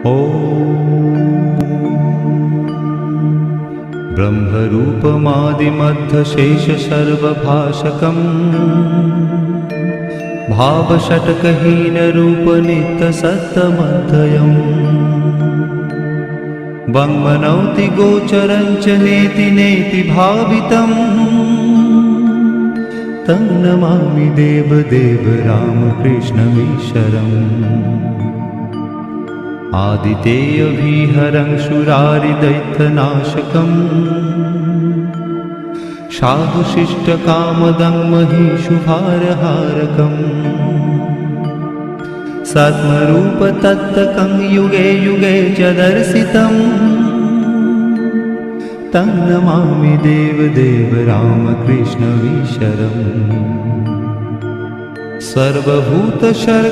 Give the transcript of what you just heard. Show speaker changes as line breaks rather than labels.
ब्रह्मरूपमादिमध्यशेषसर्वभाषकम् भावषट्कहीनरूपनित्यसत्त्वमध्ययम् वङ्मनौति गोचरं च नेति नेति भावितम् तं नमामि देवदेव रामकृष्णमीश्वरम् आदितेयविहरं शूरारिदैत्यनाशकम् साधुशिष्टकामदं महिषुभारहारकम् सत्मरूपतत्त्वकं युगे युगे च दर्शितम् तं नमामि देवदेव रामकृष्णमीश्वरम् सर्वभूतशर्